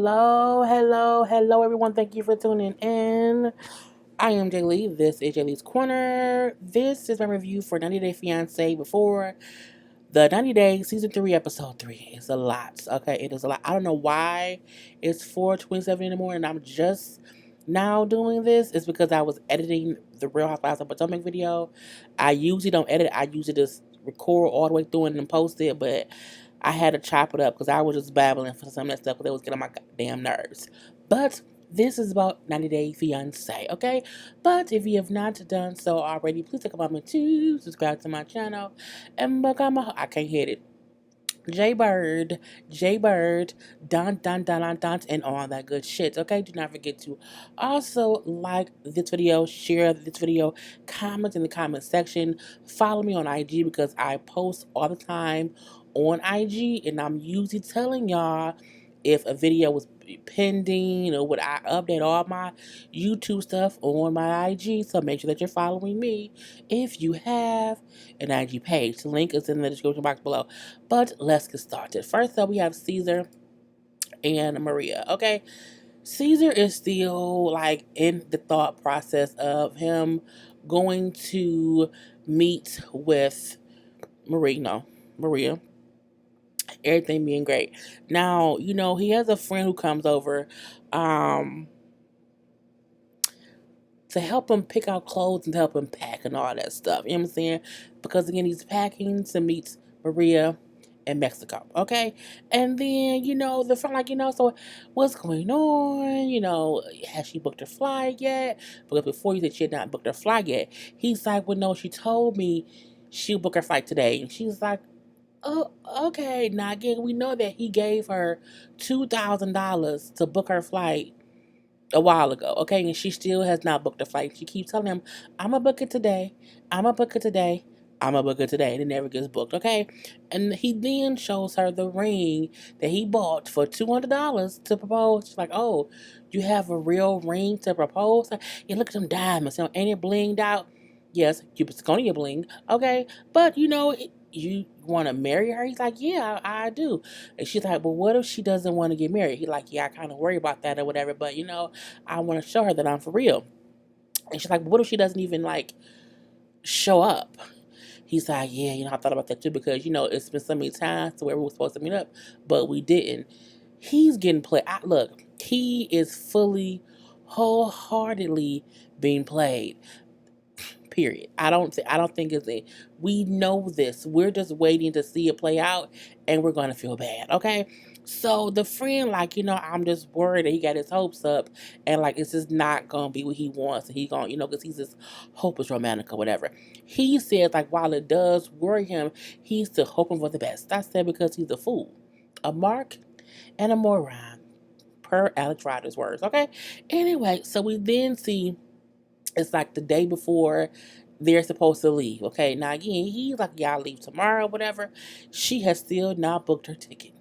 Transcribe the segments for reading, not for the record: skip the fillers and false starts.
hello, everyone. Thank you for tuning in. I am JayLee. This is JLeesCorner. This is my review for 90 Day Fiancé before the 90 Day Season 3, Episode 3. It's a lot, okay? It is a lot. I don't know why it's 4:27 in the morning and I'm just now doing this. It's because I was editing the Real Housewives of Potomac video. I usually don't edit. I usually just record all the way through and then post it, but I had to chop it up because I was just babbling for some of that stuff because it was getting on my goddamn nerves. But this is about 90 Day Fiancé, okay? But if you have not done so already, please take a moment to subscribe to my channel and become I can't hit it. JayBird, dun, and all that good shit. Okay, do not forget to also like this video, share this video, comment in the comment section, follow me on IG because I post all the time on IG, and I'm usually telling y'all if a video was pending or would I update all my YouTube stuff on my IG. So make sure that you're following me if you have an IG page. The link is in the description box below. But let's get started. First up, we have Cesar and Maria. Okay, Cesar is still like in the thought process of him going to meet with Maria. No, Maria. Everything being great. Now, he has a friend who comes over um, to help him pick out clothes and to help him pack and all that stuff. You know what I'm saying? Because again, he's packing to meet Maria in Mexico. Okay? And then, the friend, so what's going on? Has she booked her flight yet? Because before you said she had not booked her flight yet, he's like, well, no, she told me she'll book her flight today. And she's like, oh, okay. Now again, we know that he gave her $2,000 to book her flight a while ago, okay? And she still has not booked a flight. She keeps telling him, I'm gonna book it today. I'm gonna book it today. I'm gonna book it today. And it never gets booked, okay? And he then shows her the ring that he bought for $200 to propose. She's like, oh, you have a real ring to propose? Yeah, look at them diamonds. Ain't it blinged out? Yes, Cupid's Zirconia bling. Okay, but you want to marry her? He's like, yeah, I do. And she's like, well, what if she doesn't want to get married? He's like, yeah, I kind of worry about that or whatever, but I want to show her that I'm for real. And she's like, what if she doesn't even like show up? He's like, yeah, I thought about that too because it's been so many times to where we were supposed to meet up, but we didn't. He's getting played. Look, he is fully, wholeheartedly being played. Period. I don't think it's a. We know this. We're just waiting to see it play out, and we're gonna feel bad. Okay. So the friend, I'm just worried that he got his hopes up, and it's just not gonna be what he wants. And he gonna, because he's just hopeless romantic or whatever. He says while it does worry him, he's still hoping for the best. I said because he's a fool, a mark, and a moron, per Alex Ryder's words. Okay. Anyway, so we then see it's like the day before they're supposed to leave. Okay, now again, he's like, y'all leave tomorrow, whatever. She has still not booked her ticket.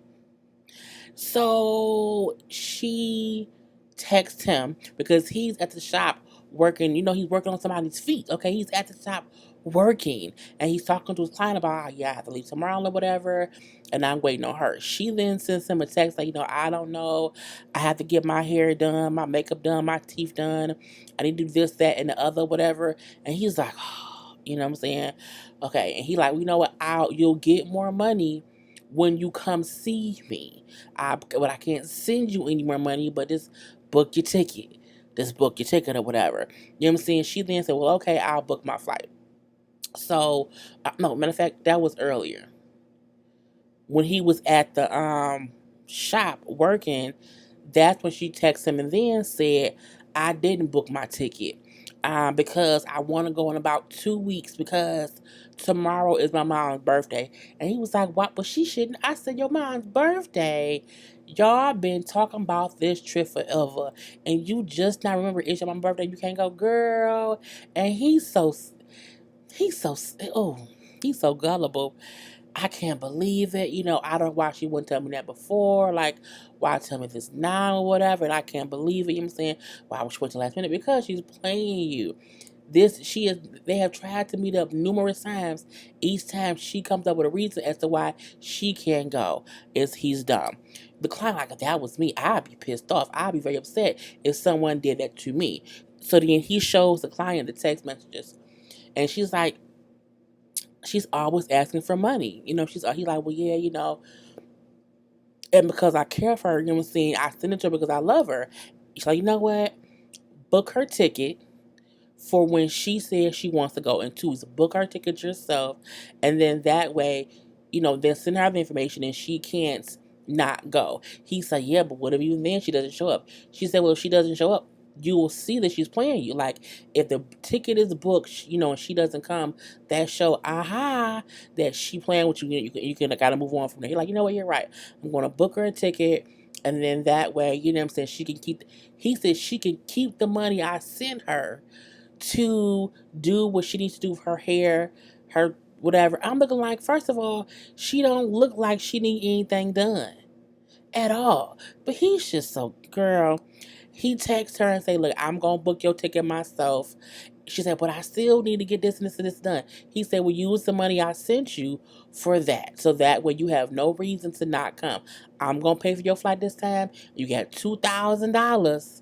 So she texts him because he's at the shop working. He's working on somebody's feet. Okay, he's at the shop working and he's talking to his client about, yeah, I have to leave tomorrow or whatever, and I'm waiting on her. She then sends him a text like, I don't know. I have to get my hair done, my makeup done, my teeth done. I need to do this, that, and the other, whatever. And he's like, oh, you know what I'm saying? Okay, and he like, you know what? You'll get more money when you come see me. But I can't send you any more money, but just book your ticket. Just book your ticket or whatever. You know what I'm saying? She then said, well, okay, I'll book my flight. So, no, matter of fact, that was earlier. When he was at the shop working, that's when she texted him and then said, I didn't book my ticket because I want to go in about 2 weeks because tomorrow is my mom's birthday. And he was like, what? But she shouldn't. I said, your mom's birthday? Y'all been talking about this trip forever. And you just not remember it's your mom's birthday. You can't go, girl. And oh, he's so gullible. I can't believe it. I don't know why she wouldn't tell me that before. Why tell me this now or whatever? And I can't believe it. You know what I'm saying? Why would she wait till last minute? Because she's playing you. They have tried to meet up numerous times. Each time she comes up with a reason as to why she can't go. He's dumb. the client, like, if that was me, I'd be pissed off. I'd be very upset if someone did that to me. So then he shows the client the text messages, and she's like, she's always asking for money. He's like, well, yeah, and because I care for her, you know what I'm saying, I send it to her because I love her. She's like, you know what? Book her ticket for when she says she wants to go. And two is book her ticket yourself. And then that way, then send her the information and she can't not go. He said, yeah, but what if even then she doesn't show up? She said, well, if she doesn't show up, you will see that she's playing you. Like, if the ticket is booked, and she doesn't come, that show, that she playing with you. You can gotta move on from there. You're like, you know what, you're right. I'm gonna book her a ticket, and then that way, you know what I'm saying, she can keep. He said she can keep the money I sent her to do what she needs to do with her hair, her whatever. I'm looking like, first of all, she don't look like she need anything done at all. But he's just so, girl. He texts her and say, look, I'm going to book your ticket myself. She said, but I still need to get this and this and this done. He said, well, use the money I sent you for that. So that way you have no reason to not come. I'm going to pay for your flight this time. You got $2,000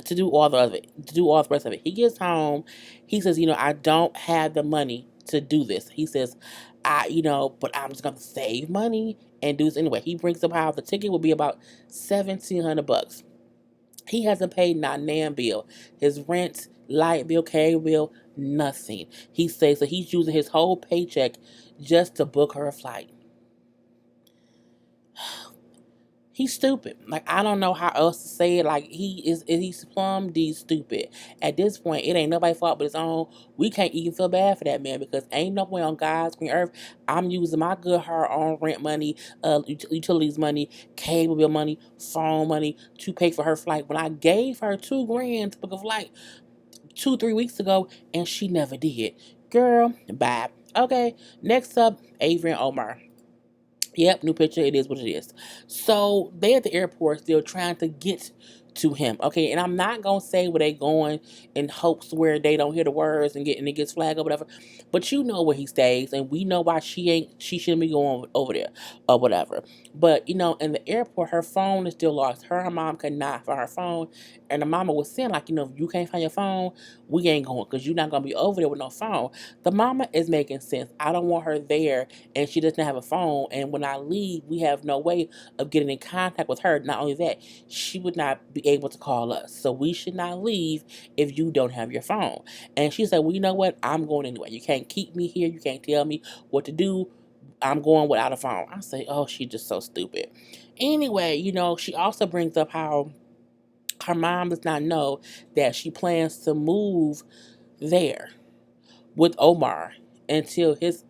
to do all the other, to do all the rest of it. He gets home. He says, I don't have the money to do this. He says, but I'm just going to save money and do this anyway. He brings up how the ticket will be about $1,700. He hasn't paid not nan bill. His rent, light bill, cable bill, nothing. He says that he's using his whole paycheck just to book her a flight. He's stupid. Like, I don't know how else to say it. Like, he's plumb D stupid. At this point, it ain't nobody's fault but his own. We can't even feel bad for that man because ain't no way on God's green earth I'm using my good hard-earned rent money, utilities money, cable bill money, phone money to pay for her flight when I gave her $2,000 to book a flight 2-3 weeks ago and she never did. Girl, bye. Okay, next up, Avery and Omar. Yep, new picture. It is what it is. So they at the airport still trying to get to him. Okay, and I'm not gonna say where they going in hopes where they don't hear the words and it gets flagged or whatever. But you know where he stays, and we know why she shouldn't be going over there or whatever. But in the airport, her phone is still lost. Her mom could not find her phone, and the mama was saying like, if you can't find your phone, we ain't going because you're not gonna be over there with no phone. The mama is making sense. I don't want her there and she doesn't have a phone. And when I leave, we have no way of getting in contact with her. Not only that, she would not be able to call us. So we should not leave if you don't have your phone. And she said, well, you know what? I'm going anyway. You can't keep me here. You can't tell me what to do. I'm going without a phone. I say, oh, she's just so stupid. Anyway, she also brings up how her mom does not know that she plans to move there with Omar until his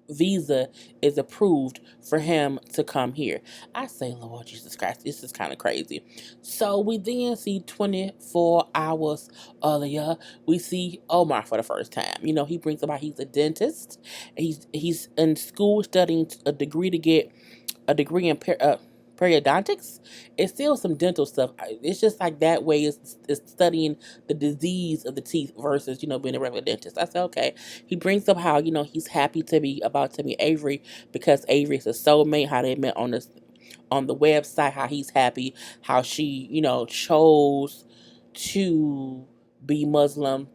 visa is approved for him to come here. I say, Lord Jesus Christ, this is kind of crazy. So we then see 24 hours earlier, we see Omar for the first time. He brings about he's a dentist. He's in school studying a degree to get a degree in periodontics. It's still some dental stuff. It's just like that way is studying the disease of the teeth versus being a regular dentist. I said, okay. He brings up how he's happy to be about to meet Avery because Avery is a soulmate. How they met on the website. How he's happy. How she chose to be Muslim,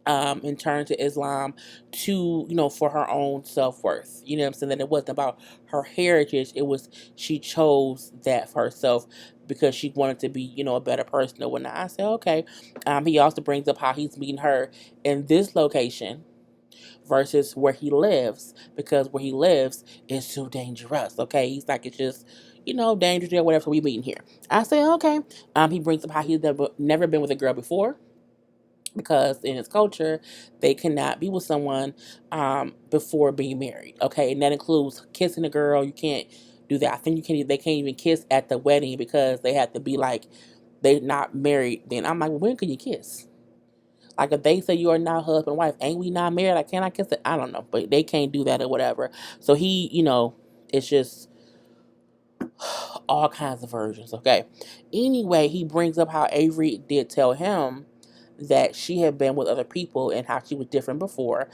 and turn to Islam to, for her own self-worth. You know what I'm saying? That it wasn't about her heritage. It was, she chose that for herself because she wanted to be, a better person or whatnot. I said, okay. He also brings up how he's meeting her in this location versus where he lives because where he lives is too dangerous. Okay. He's like, it's just, dangerous or whatever. So we meeting here. I say, okay. He brings up how he's never been with a girl before, because in his culture, they cannot be with someone before being married. Okay, and that includes kissing a girl. You can't do that. I think they can't even kiss at the wedding because they have to be like they're not married. Then I'm like, well, when can you kiss? Like if they say you are not husband and wife, ain't we not married? Like, can I kiss it? I don't know, but they can't do that or whatever. So he, it's just all kinds of versions. Okay. Anyway, he brings up how Avery did tell him that she had been with other people and how she was different before.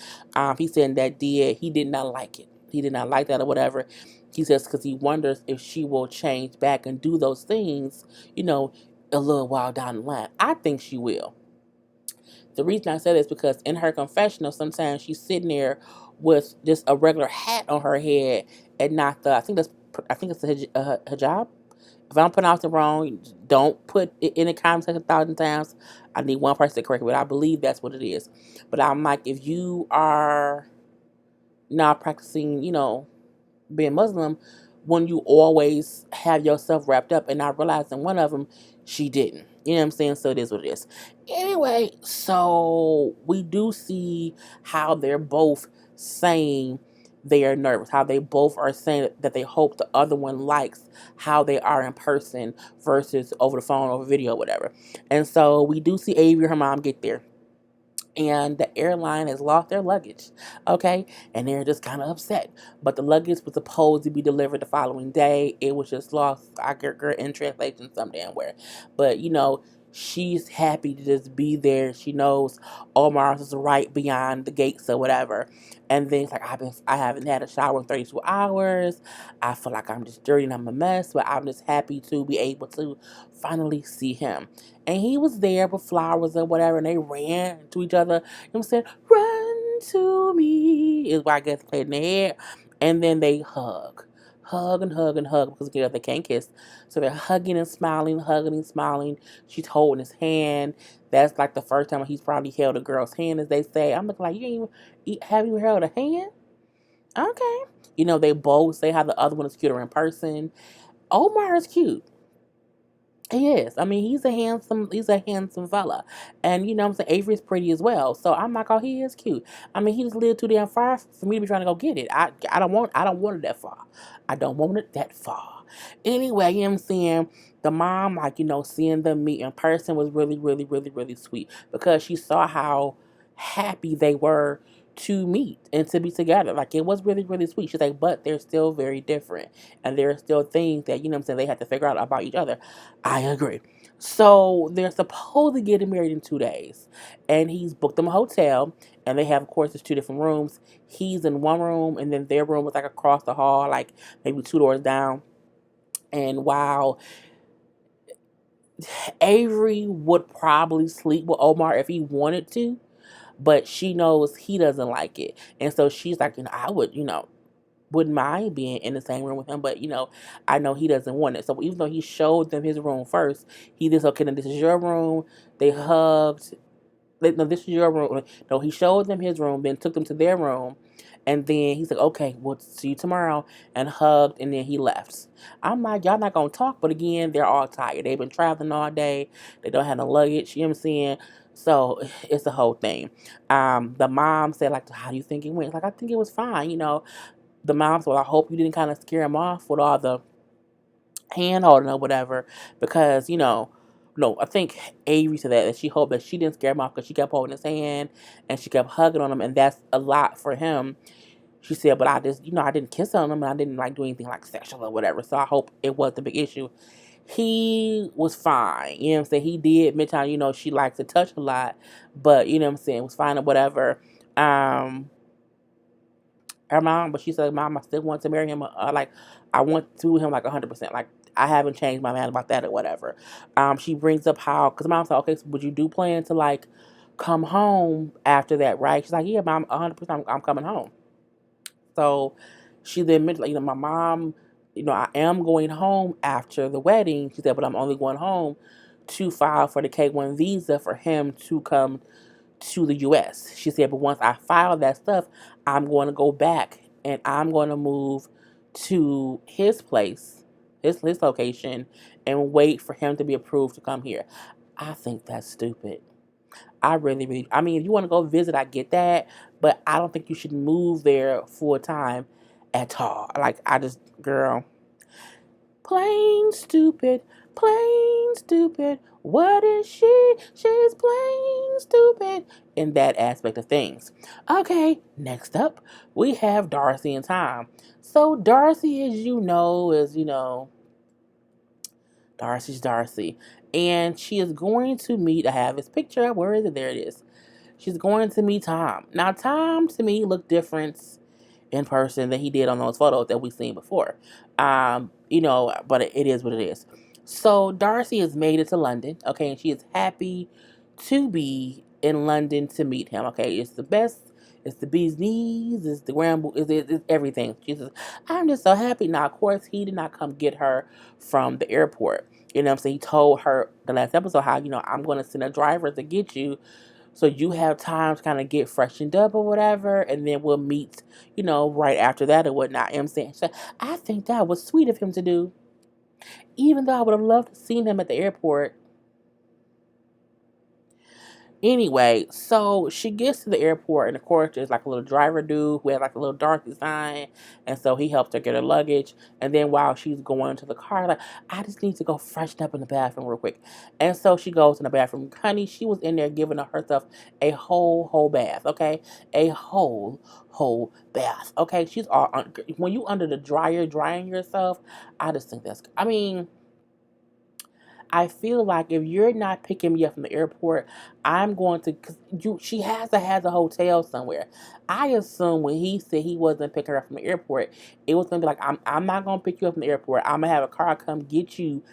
He said he did not like it. he did not like that or whatever. He says because he wonders if she will change back and do those things, you know, a little while down the line. I think she will. The reason I say this is because in her confessional, sometimes she's sitting there with just a regular hat on her head and not the. I think it's a hijab. If I'm pronouncing it wrong, don't put it in the comment section 1,000 times. I need one person to correct me, but I believe that's what it is. But I'm like, if you are not practicing, being Muslim, when you always have yourself wrapped up, and I realized in one of them, she didn't. You know what I'm saying? So it is what it is. Anyway, so we do see how they're both saying they are nervous, how they both are saying that they hope the other one likes how they are in person versus over the phone, over video, whatever. And so we do see Avery and her mom get there, and the airline has lost their luggage, okay? And they're just kind of upset. But the luggage was supposed to be delivered the following day. It was just lost, I get her in translation some damn where. But, she's happy to just be there. She knows Omar is right beyond the gates or whatever. And then it's like, I haven't had a shower in 32 hours. I feel like I'm just dirty and I'm a mess, but I'm just happy to be able to finally see him. And he was there with flowers or whatever, and they ran to each other. You know what I'm saying? Run to me is why I guess played in their head. And then they hug. Hug and hug and hug because they can't kiss. So they're hugging and smiling, hugging and smiling. She's holding his hand. That's like the first time he's probably held a girl's hand, as they say. I'm looking like, haven't even held a hand? Okay. They both say how the other one is cuter in person. Omar is cute. He is. I mean, he's a handsome fella. And I'm saying Avery's pretty as well. So I'm like, oh, he is cute. I mean, he just lived too damn far for me to be trying to go get it. I don't want it that far. I don't want it that far. Anyway, I'm saying the mom, like, seeing them meet in person was really, really, really, really sweet because she saw how happy they were to meet and to be together. Like, it was really, really sweet. She's like, but they're still very different. And there are still things that, they have to figure out about each other. I agree. So they're supposed to get married in 2 days. And he's booked them a hotel. And they have, of course, there's two different rooms. He's in one room, and then their room was like across the hall, like maybe two doors down. And while Avery would probably sleep with Omar if he wanted to, but she knows he doesn't like it. And so she's like, I wouldn't mind being in the same room with him, but I know he doesn't want it. So even though he showed them his room first, he just, okay, now this is your room. They hugged. No, this is your room. No, he showed them his room, then took them to their room, and then he's like, okay, we'll see you tomorrow, and hugged, and then he left. I'm like, y'all not gonna talk, but again, they're all tired. They've been traveling all day. They don't have no luggage. You know what I'm saying? So it's the whole thing. The mom said, like, how do you think it went? Like, I think it was fine. The mom said, well, I hope you didn't kind of scare him off with all the hand holding or whatever, because no, I think Avery said that she hoped that she didn't scare him off because she kept holding his hand and she kept hugging on him, and that's a lot for him. She said, but I just, I didn't kiss on him and I didn't like do anything like sexual or whatever, so I hope it wasn't a big issue. He was fine, you know what I'm saying? He did admit how, she likes to touch a lot, but you know what I'm saying, it was fine or whatever. Her mom, but she said, Mom, I still want to marry him. Like, I want to him like 100%. Like, I haven't changed my mind about that or whatever. She brings up how, because Mom said, okay, so would you do plan to like come home after that, right? She's like, yeah, Mom, 100%, I'm coming home. So she then mentioned, like, my mom, I am going home after the wedding. She said, but I'm only going home to file for the K1 visa for him to come to the U.S. She said, but once I file that stuff, I'm going to go back and I'm going to move to his place, his location, and wait for him to be approved to come here. I think that's stupid. I really, really, I mean, if you want to go visit, I get that, but I don't think you should move there full time at all. Like, girl, plain stupid, plain stupid. What is she? She's plain stupid in that aspect of things. Okay, next up, we have Darcey and Tom. So Darcey, as you know, Darcey's Darcey. And she is going to meet, I have his picture. Where is it? There it is. She's going to meet Tom. Now, Tom, to me, looked different in person than he did on those photos that we've seen before. But it is what it is. So Darcey has made it to London, okay, and she is happy to be in London to meet him. Okay, it's the best. It's the bee's knees. It's the ramble. It's everything. She says, "I'm just so happy." Now, of course, he did not come get her from the airport. You know what I'm saying? He told her the last episode how, I'm going to send a driver to get you so you have time to kind of get freshened up or whatever, and then we'll meet, right after that or whatnot. You know what I'm saying? So I think that was sweet of him to do, even though I would have loved to seen him at the airport. Anyway, so she gets to the airport, and of course, there's like a little driver dude who has like a little dark design, and so he helps her get her luggage. And then while she's going to the car, like, I just need to go freshen up in the bathroom real quick. And so she goes in the bathroom. Honey, she was in there giving herself a whole bath, okay? A whole bath, okay? She's all, when you under the dryer drying yourself, I just think I mean, I feel like if you're not picking me up from the airport, I'm going to, cause she has a hotel somewhere. I assume when he said he wasn't picking her up from the airport, it was gonna be like, I'm not gonna pick you up from the airport. I'm gonna have a car come get you,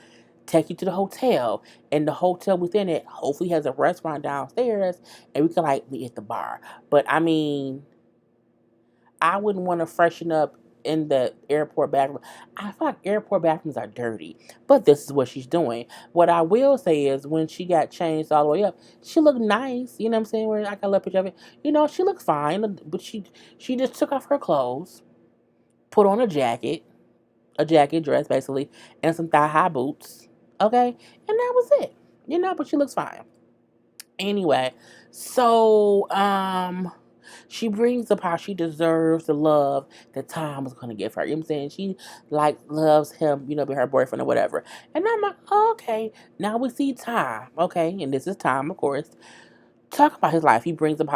take you to the hotel, and the hotel within it hopefully has a restaurant downstairs, and we can like meet at the bar. But I mean, I wouldn't want to freshen up in the airport bathroom. I feel like airport bathrooms are dirty, but this is what she's doing. What I will say is when she got changed all the way up, she looked nice. You know what I'm saying? Where I got a picture of it. She looked fine, but she just took off her clothes, put on a jacket dress basically, and some thigh high boots. Okay, and that was it. But she looks fine. Anyway, so she brings up how she deserves the love that Tom was gonna give her. You know what I'm saying? She like loves him, be her boyfriend or whatever. And I'm like, okay, now we see Tom, okay, and this is Tom, of course. Talk about his life. He brings up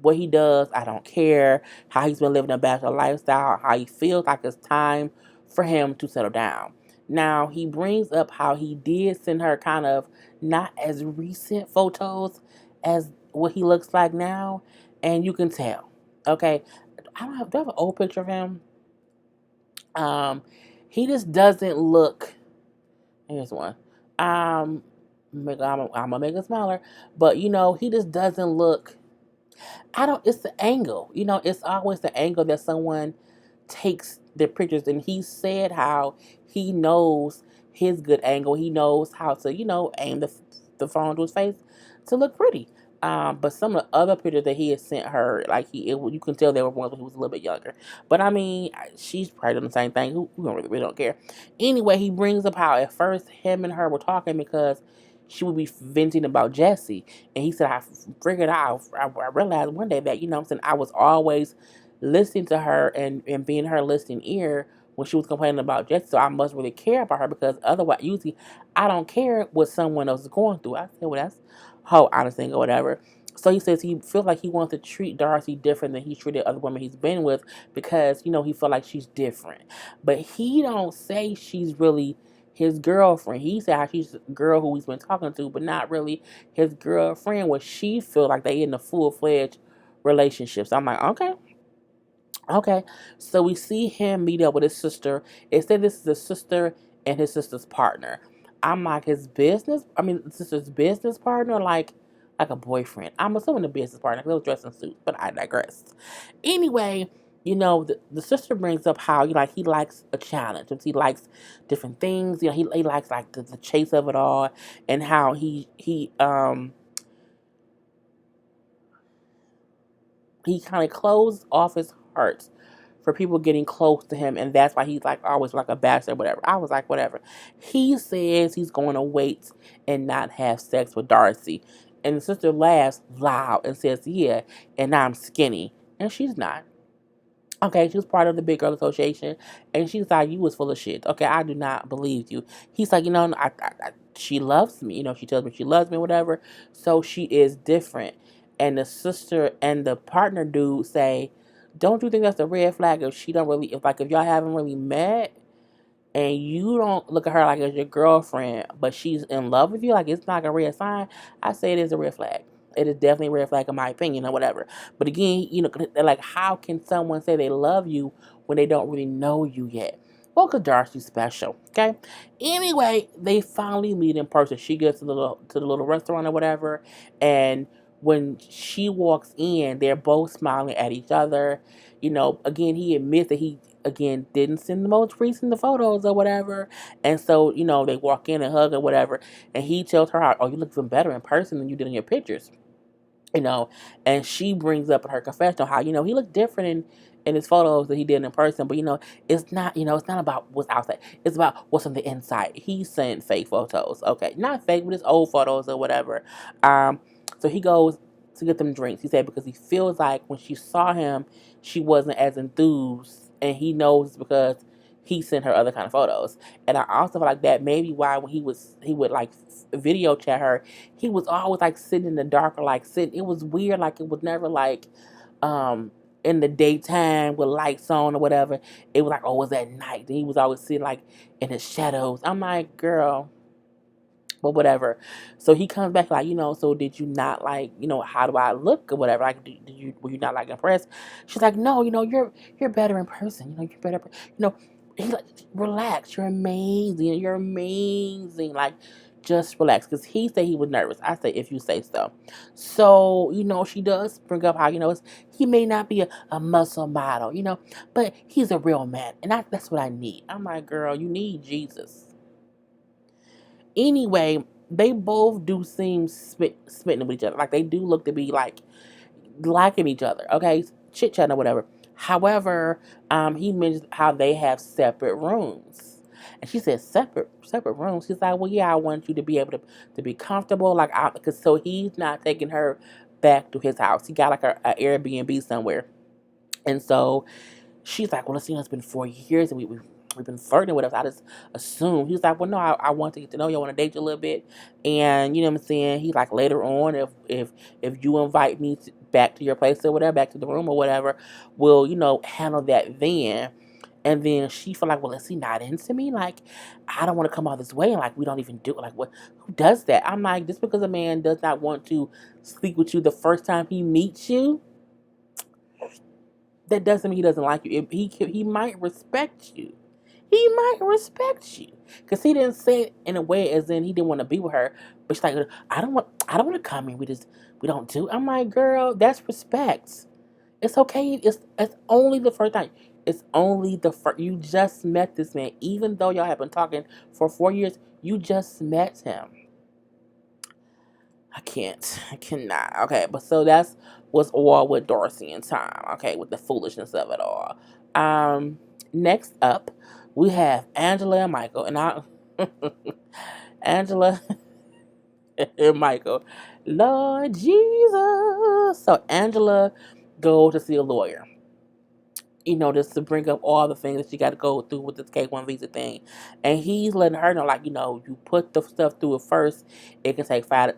what he does, I don't care, how he's been living a bachelor lifestyle, how he feels like it's time for him to settle down. Now he brings up how he did send her kind of not as recent photos as what he looks like now, and you can tell. Okay, I don't have. Do I have an old picture of him? Um, he just doesn't look. Here's one. Um, I'm gonna make it smaller, but he just doesn't look. I don't. It's the angle. It's always the angle that someone takes their pictures, and he said how he knows his good angle. He knows how to, aim the phone to his face to look pretty. But some of the other pictures that he had sent her, like you can tell they were ones when he was a little bit younger. But I mean, she's probably doing the same thing. Who don't really don't care. Anyway, he brings up how at first him and her were talking because she would be venting about Jesse, and he said, I figured out, I realized one day that what I'm saying, I was always listening to her and being her listening ear when she was complaining about Jesse. So I must really care about her because otherwise, usually, I don't care what someone else is going through. I said, well, that's whole honest thing or whatever. So he says he feels like he wants to treat Darcey different than he's treated other women he's been with because, he feel like she's different. But he don't say she's really his girlfriend. He said how she's a girl who he's been talking to, but not really his girlfriend, where she feel like they in a full-fledged relationship. So I'm like, okay. Okay, so we see him meet up with his sister. It said this is his sister and his sister's partner. I'm like his sister's business partner, like a boyfriend. I'm assuming a business partner because they was dressed in suits, but I digress. Anyway, the sister brings up how he likes a challenge. He likes different things. He likes like the chase of it all, and how he kind of closed off his heart for people getting close to him, and that's why he's like always like a bachelor, whatever. I was like, whatever. He says he's going to wait and not have sex with Darcey, and the sister laughs loud and says, "Yeah, and I'm skinny," and she's not. Okay, she was part of the Big Girl Association, and she's like, "You was full of shit." Okay, I do not believe you. He's like, she loves me. She tells me she loves me, whatever. So she is different. And the sister and the partner dude say, "Don't you think that's a red flag if she don't really, if y'all haven't really met, and you don't look at her like as your girlfriend, but she's in love with you, like it's not a red sign?" I say it is a red flag. It is definitely a red flag in my opinion or whatever. But again, like, how can someone say they love you when they don't really know you yet? Well, because Darcey's special, okay? Anyway, they finally meet in person. She gets to the little restaurant or whatever, and when she walks in, they're both smiling at each other. Again, he admits that he again didn't send the most recent photos or whatever, and so they walk in and hug or whatever, and he tells her, "Oh, you look even better in person than you did in your pictures." you know, and she brings up in her confessional how he looked different in his photos than he did in person, but it's not about what's outside, it's about what's on the inside. He sent fake photos, okay, not fake, but his old photos or whatever. So he goes to get them drinks. He said because he feels like when she saw him, she wasn't as enthused, and he knows because he sent her other kind of photos. And I also feel like that maybe why when he would like video chat her, he was always like sitting in the dark or like sitting. It was weird. Like it was never like um in the daytime with lights on or whatever. It was like, oh, it was at night. And he was always sitting like in the shadows. I'm like, girl, but whatever. So he comes back like, so did you not like, how do I look or whatever? Like, were you not like impressed? She's like, no, you're better in person. You're better. He's like, relax. You're amazing. You're amazing. Like, just relax. Because he said he was nervous. I say, if you say so. So, she does bring up how, he may not be a muscle model, but he's a real man. And that's what I need. I'm like, girl, you need Jesus. Anyway, they both do seem smitten with each other. Like they do look to be like liking each other. Okay, chit chatting or whatever. However, he mentioned how they have separate rooms, and she said separate rooms. She's like, well, yeah, I want you to be able to be comfortable. Like, because so he's not taking her back to his house. He got like a Airbnb somewhere, and so she's like, well, it's been 4 years and we've been flirting with us. I just assumed. He was like, well, no, I want to get to know you. I want to date you a little bit. And you know what I'm saying? He's like, later on, if you invite me back to your place or whatever, back to the room or whatever, we'll, handle that then. And then she feel like, well, is he not into me? Like, I don't want to come all this way. And like, we don't even do it. Like, what? Who does that? I'm like, just because a man does not want to sleep with you the first time he meets you, that doesn't mean he doesn't like you. He might respect you. He might respect you because he didn't say it in a way as in he didn't want to be with her. But she's like, I don't want to come in. We don't do. I'm like, girl, that's respect. It's okay. It's only the first time. It's only the first. You just met this man, even though y'all have been talking for 4 years. You just met him. I can't. I cannot. Okay, but so that's what's all with Darcey and Tom. Okay, with the foolishness of it all. Next up, we have Angela and Michael, and I, Angela and Michael, Lord Jesus. So Angela goes to see a lawyer, just to bring up all the things that she got to go through with this K1 visa thing. And he's letting her know, like, you put the stuff through it first, it can take 5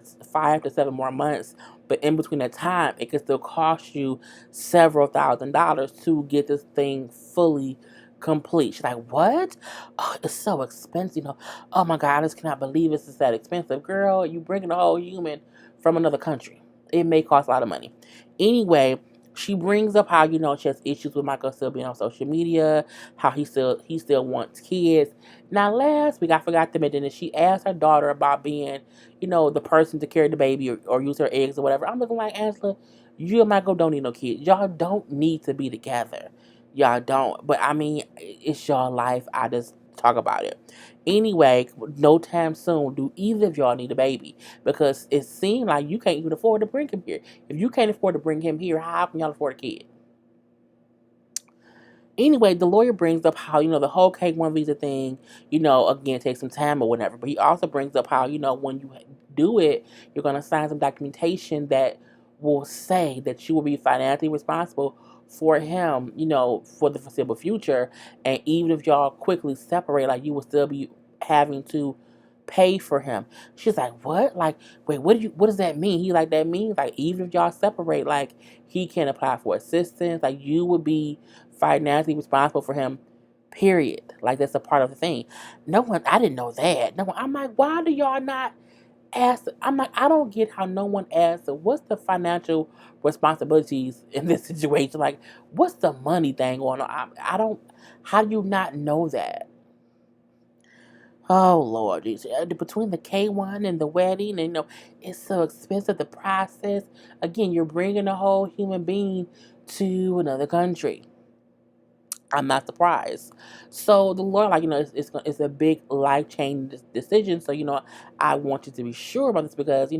to 7 more months. But in between that time, it can still cost you several $1,000s to get this thing fully complete. She's like, what? Oh, it's so expensive. Oh my God, I just cannot believe it's that expensive. Girl, you bringing a whole human from another country. It may cost a lot of money. Anyway, she brings up how she has issues with Michael still being on social media, how he still wants kids. Now last week I forgot to mention that she asked her daughter about being, the person to carry the baby or use her eggs or whatever. I'm looking like, Angela, you and Michael don't need no kids. Y'all don't need to be together. Y'all don't. But I mean, it's your life. I just talk about it. Anyway, no time soon do either of y'all need a baby because it seemed like you can't even afford to bring him here. If you can't afford to bring him here, how can y'all afford a kid? Anyway, the lawyer brings up how, the whole K1 visa thing, again, takes some time or whatever. But he also brings up how, when you do it, you're going to sign some documentation that will say that you will be financially responsible for him, for the foreseeable future. And even if y'all quickly separate, like, you will still be having to pay for him. She's like, what? Like, wait, what does that mean? He like, that means like even if y'all separate, like he can apply for assistance. Like you would be financially responsible for him. Period. Like that's a part of the thing. No one, I didn't know that. No one, I'm like, why do y'all not asked, I'm like, I don't get how no one asked, what's the financial responsibilities in this situation? Like, what's the money thing going on? I don't, how do you not know that? Oh Lord, between the K1 and the wedding, and it's so expensive. The process. Again, you're bringing a whole human being to another country. I'm not surprised. So the Lord, like it's a big life changing decision. So I want you to be sure about this because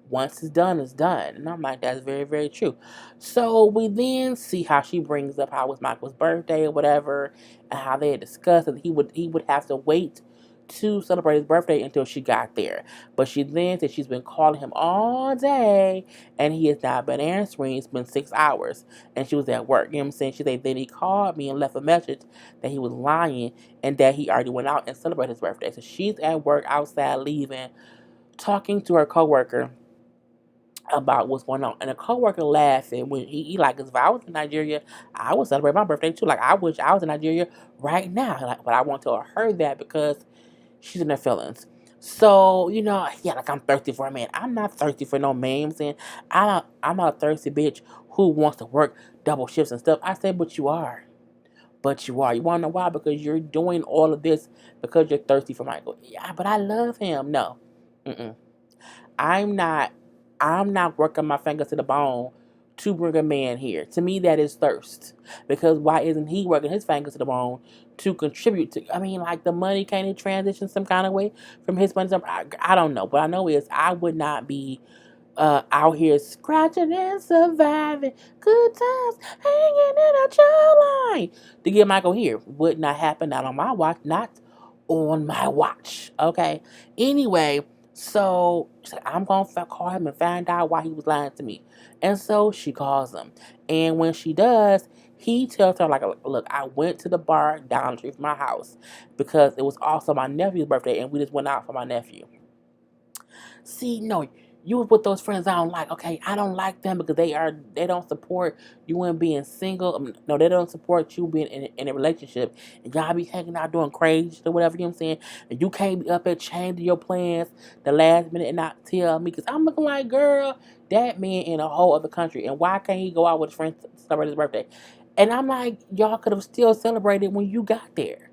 once it's done, it's done. And I'm like, that's very, very true. So we then see how she brings up how it was Michael's birthday or whatever, and how they had discussed that he would have to wait to celebrate his birthday until she got there. But she then said she's been calling him all day and he has not been answering. It's been 6 hours and she was at work. You know what I'm saying? She said then he called me and left a message that he was lying and that he already went out and celebrated his birthday. So she's at work outside leaving, talking to her coworker about what's going on. And the coworker laughing when he like, if I was in Nigeria, I would celebrate my birthday too. Like I wish I was in Nigeria right now. Like, but I won't tell her that because she's in her feelings. So, yeah, like I'm thirsty for a man. I'm not thirsty for no man. And I'm not a thirsty bitch who wants to work double shifts and stuff. I said, but you are. But you are. You want to know why? Because you're doing all of this because you're thirsty for Michael. Yeah, but I love him. No. Mm-mm. I'm not I'm not working my fingers to the bone to bring a man here. To me that is thirst. Because why isn't he working his fingers to the bone to contribute to, I mean, like the money can't transition some kind of way from his money. I don't know. But I know is I would not be out here scratching and surviving. Good times hanging in a jawline. To get Michael here would not happen. Not on my watch. Not on my watch. Okay. Anyway, so she said, I'm going to call him and find out why he was lying to me. And so she calls him. And when she does, he tells her, like, look, I went to the bar down the street from my house because it was also my nephew's birthday and we just went out for my nephew. See, no, you was with those friends I don't like. Okay, I don't like them because they don't support you in being single. No, they don't support you being in a relationship. And y'all be hanging out doing crazy or whatever, you know what I'm saying? And you can't be up there changing your plans the last minute and not tell me because I'm looking like, girl, that man in a whole other country. And why can't he go out with his friends to celebrate his birthday? And I'm like, y'all could have still celebrated when you got there.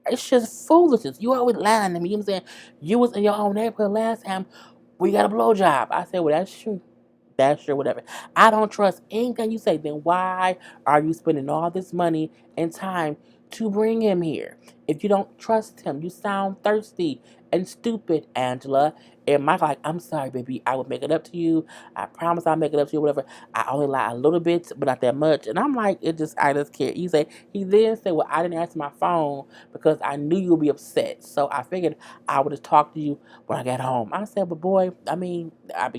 It's just foolishness. You always lying to me. You know what I'm saying? You was in your own neighborhood last time. We got a blowjob. I said, well, that's true. That's true, whatever. I don't trust anything you say. Then why are you spending all this money and time to bring him here? If you don't trust him, you sound thirsty and stupid, Angela. And Mike, like, I'm sorry, baby. I would make it up to you. I promise I'll make it up to you, whatever. I only lie a little bit, but not that much. And I'm like, I just can't. He then said, well, I didn't answer my phone because I knew you would be upset. So I figured I would just talk to you when I got home. I said, but boy, I mean,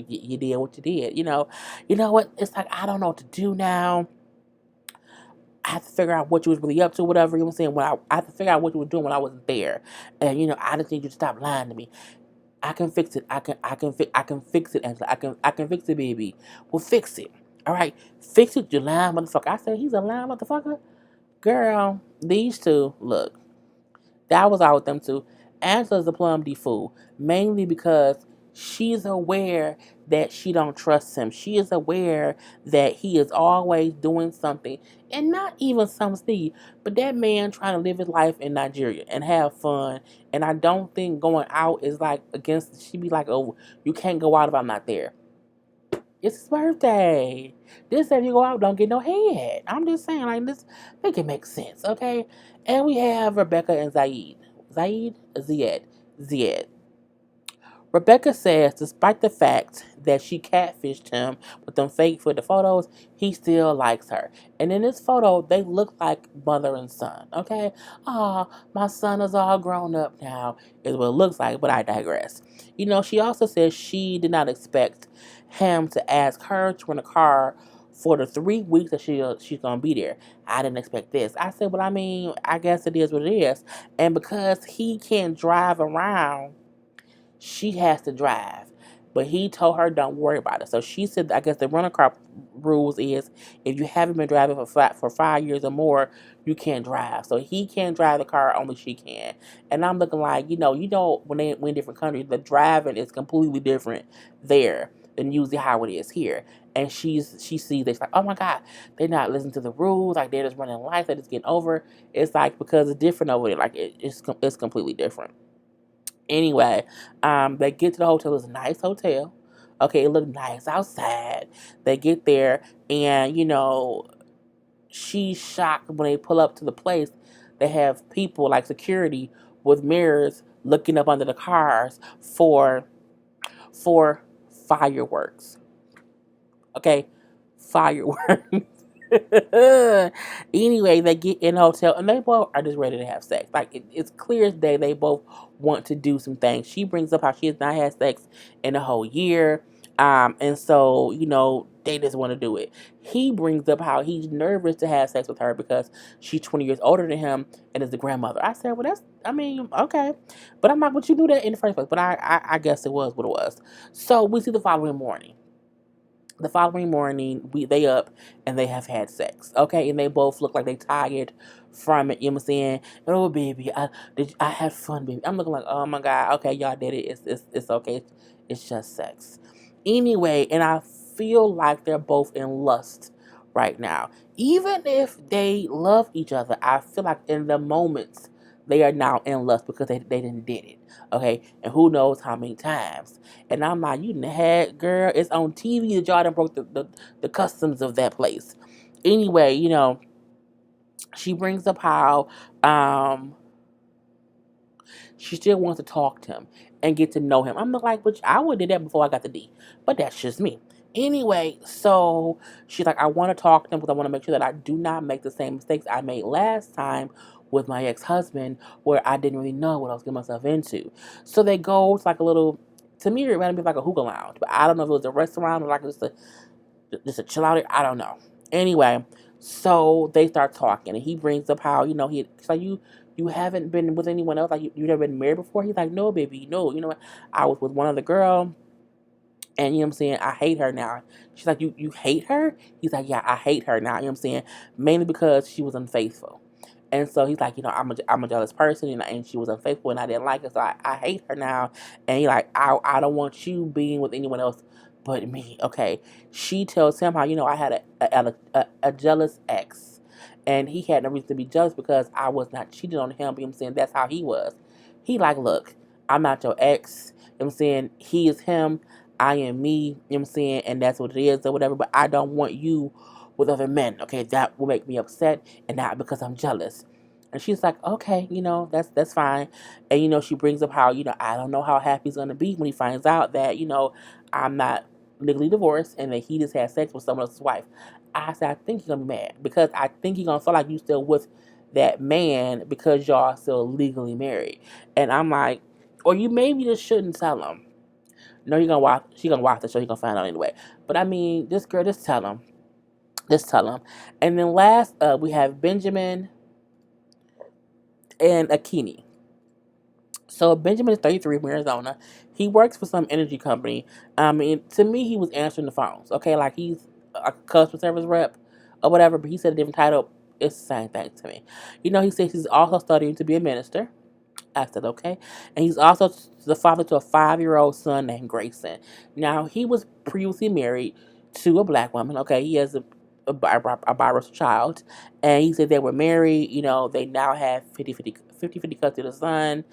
you did what you did. You know what? It's like, I don't know what to do now. I have to figure out what you was really up to, whatever. You know what I'm saying? I have to figure out what you were doing when I wasn't there. And, I just need you to stop lying to me. I can fix it. I can fix it, Angela. I can fix it, baby. Well, fix it. All right. Fix it, you lying motherfucker. I said, he's a lying motherfucker? Girl, these two, look. That was out with them too. Angela's a plum D fool, mainly because she's aware that she don't trust him. She is aware that he is always doing something, and not even some Steve, but that man trying to live his life in Nigeria and have fun. And I don't think going out is like against. She be like, oh, you can't go out if I'm not there. It's his birthday. This if you go out, don't get no head. I'm just saying, like, this make it make sense, okay? And we have Rebecca and Zied. Zied. Rebecca says, despite the fact that she catfished him with them fake footage photos, he still likes her. And in this photo, they look like mother and son, okay? My son is all grown up now, is what it looks like, but I digress. She also says she did not expect him to ask her to rent a car for the 3 weeks that she's going to be there. I didn't expect this. I said, well, I mean, I guess it is what it is. And because he can't drive around, she has to drive. But he told her, don't worry about it. So she said, I guess the rental car rules is if you haven't been driving for 5 years or more, you can't drive. So he can't drive the car, only she can. And I'm looking like, when they in different countries, the driving is completely different there than usually how it is here. And she sees it's like, oh my God, they're not listening to the rules. Like they're just running lights, they're just getting over. It's like because it's different over there. Like it's completely different. Anyway, they get to the hotel. It's a nice hotel. Okay, it looked nice outside. They get there, and she's shocked when they pull up to the place. They have people like security with mirrors looking up under the cars for fireworks. Okay, fireworks. Anyway, they get in the hotel and they both are just ready to have sex. Like it's clear as day they both want to do some things. She brings up how she has not had sex in a whole year. And so, they just want to do it. He brings up how he's nervous to have sex with her because she's 20 years older than him and is the grandmother. I said, well, okay. But I'm like, but you knew that in the first place. But I guess it was what it was. So we see the following morning. They up and they have had sex. Okay, and they both look like they tired from it. You know what I'm saying? Oh baby, I had fun, baby. I'm looking like, oh my God, okay, y'all did it. It's okay. It's just sex. Anyway, and I feel like they're both in lust right now. Even if they love each other, I feel like in the moments they are now in lust because they didn't did it. Okay, and who knows how many times. And I'm like, you done had, girl, it's on TV that y'all done broke the customs of that place. Anyway, she brings up how she still wants to talk to him and get to know him. I'm like, but I would have did that before I got the D. But that's just me. Anyway, so she's like, I want to talk to him because I want to make sure that I do not make the same mistakes I made last time with my ex-husband where I didn't really know what I was getting myself into. So they go to like a little, to me it reminded me of like a hookah lounge. But I don't know if it was a restaurant or like just a chill out. I don't know. Anyway, so they start talking, and he brings up how he's like you haven't been with anyone else, like you never been married before. He's like, no, baby, no. You know what? I was with one other girl, and you know what I'm saying, I hate her now. She's like, you hate her? He's like, yeah, I hate her now. You know what I'm saying, mainly because she was unfaithful. And so he's like, I'm a jealous person, and she was unfaithful, and I didn't like her, so I hate her now. And he's like, I don't want you being with anyone else but me. Okay. She tells him how, I had a jealous ex, and he had no reason to be jealous because I was not cheating on him. You know what I'm saying? That's how he was. He like, look, I'm not your ex. You know what I'm saying? He is him. I am me. You know what I'm saying? And that's what it is or whatever. But I don't want you with other men. Okay. That will make me upset, and not because I'm jealous. And she's like, okay, that's fine. And, she brings up how, I don't know how happy he's going to be when he finds out that, I'm not legally divorced and that he just had sex with someone else's wife. I said, I think he's going to be mad because I think he's going to feel like you still with that man because y'all still legally married. And I'm like, or you maybe just shouldn't tell him. No, she's going to watch the show. He's going to find out anyway. But I mean, this girl, just tell him. Just tell him. And then last up, we have Benjamin and Akinyi. So Benjamin is 33 from Arizona. He works for some energy company. To me, he was answering the phones. Okay, like he's a customer service rep or whatever, but he said a different title. It's the same thing to me. He says he's also studying to be a minister. I said, okay. And he's also the father to a 5-year-old son named Grayson. Now, he was previously married to a black woman. Okay, he has a biracial child. And he said they were married. They now have 50-50 custody of the son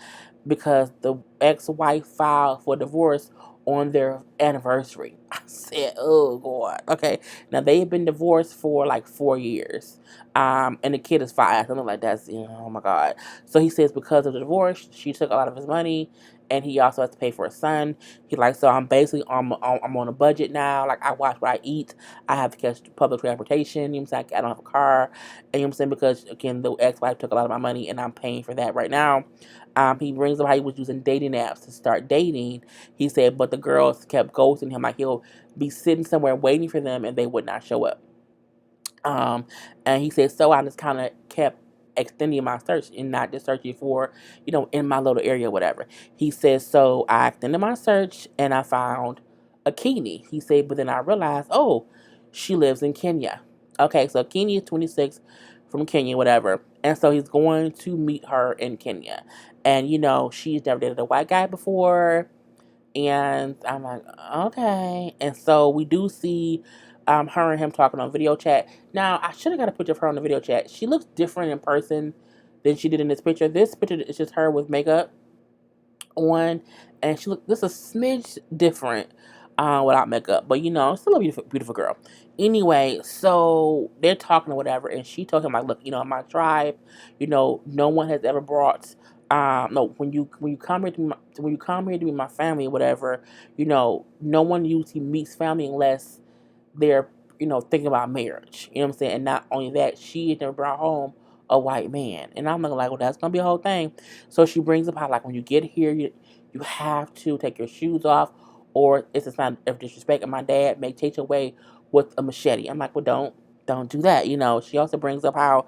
because the ex-wife filed for divorce on their anniversary. I said, oh, God. Okay. Now, they've been divorced for like 4 years. And the kid is 5. Something like that. Oh, my God. So he says because of the divorce, she took a lot of his money. And he also has to pay for his son. He's like, so I'm basically I'm on a budget now. Like, I watch what I eat. I have to catch public transportation. You know what I'm saying? I don't have a car. And you know what I'm saying? Because, again, the ex-wife took a lot of my money, and I'm paying for that right now. He brings up how he was using dating apps to start dating. He said, but the girls kept ghosting him. Like, he'll be sitting somewhere waiting for them, and they would not show up. And he said, so I just kind of kept extending my search and not just searching for, in my little area or whatever. He says, so I extended my search and I found Akinyi. He said, but then I realized, oh, she lives in Kenya. Okay, so Akinyi is 26 from Kenya, whatever. And so he's going to meet her in Kenya. And, she's never dated a white guy before. And I'm like, okay. And so we do see her and him talking on video chat. Now, I should have got a picture of her on the video chat. She looks different in person than she did in this picture. This picture is just her with makeup on, and she looked just a smidge different without makeup, but still a beautiful, beautiful girl. Anyway, so they're talking or whatever, and she told him like, look, in my tribe, no one has ever brought. No, when you come here to when you come here to meet my family or whatever, no one usually meets family unless they're thinking about marriage. You know what I'm saying? And not only that, she had never brought home a white man. And I'm looking like, well, that's gonna be a whole thing. So she brings up how like when you get here, you have to take your shoes off, or it's a sign of disrespect. And my dad may take you away with a machete. I'm like, well, don't do that. She also brings up how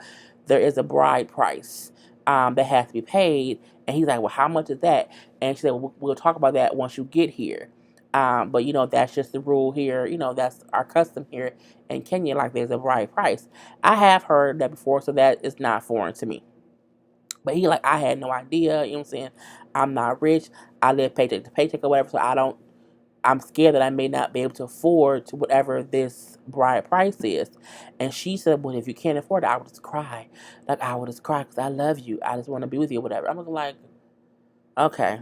there is a bride price that has to be paid. And he's like, well, how much is that? And she said, well, we'll talk about that once you get here. But that's just the rule here. That's our custom here in Kenya. Like there's a bride price. I have heard that before, so that is not foreign to me. But he like, I had no idea. You know what I'm saying? I'm not rich. I live paycheck to paycheck or whatever. So I'm scared that I may not be able to afford to whatever this bride price is. And she said, well, if you can't afford it, I would just cry. Like I would just cry because I love you. I just want to be with you or whatever. I'm like, okay.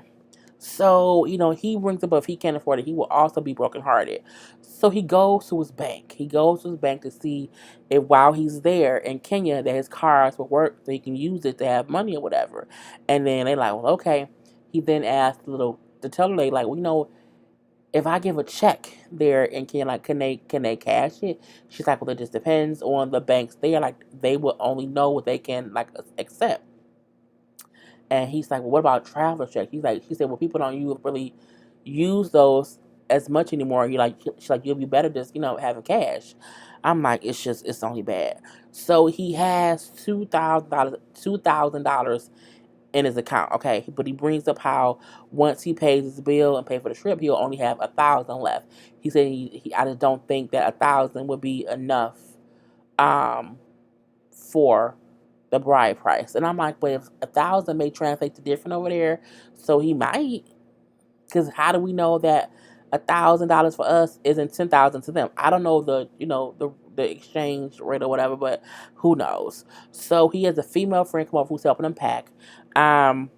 So, he brings up if he can't afford it, he will also be brokenhearted. So he goes to his bank. He goes to his bank to see if while he's there in Kenya that his cards will work so he can use it to have money or whatever. And then they're like, well, okay. He then asked the teller lady, like, well, if I give a check there in Kenya, like, can they cash it? She's like, well, it just depends on the banks there. Like, they will only know what they can, like, accept. And he's like, well, what about traveler checks? He said, well, people don't really use those as much anymore. She's like, you'll be better just, having cash. I'm like, it's only bad. So he has $2,000 in his account. Okay. But he brings up how once he pays his bill and pay for the trip, he'll only have 1,000 left. He said I just don't think that 1,000 would be enough, for the bride price. And I'm like, but if 1,000 may translate to different over there, so he might. Because how do we know that $1,000 for us isn't 10,000 to them? I don't know the exchange rate or whatever, but who knows? So he has a female friend come over who's helping him pack. Um,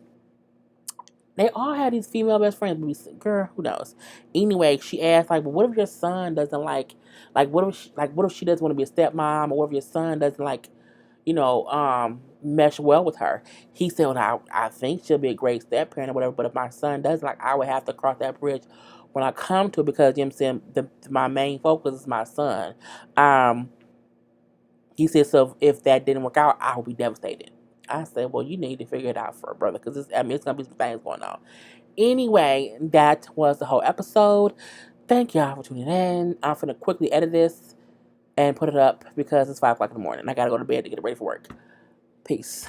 they all had these female best friends. Girl, who knows? Anyway, she asked like, well, what if your son doesn't what if she doesn't want to be a stepmom, or what if your son doesn't mesh well with her? He said, well, I think she'll be a great step parent or whatever, but if my son does, like, I would have to cross that bridge when I come to it because, you know what I'm saying, my main focus is my son. He said, so if that didn't work out, I would be devastated. I said, well, you need to figure it out for a brother because it's going to be some things going on. Anyway, that was the whole episode. Thank y'all for tuning in. I'm going to quickly edit this and put it up because it's 5 o'clock in the morning. I got to go to bed to get ready for work. Peace.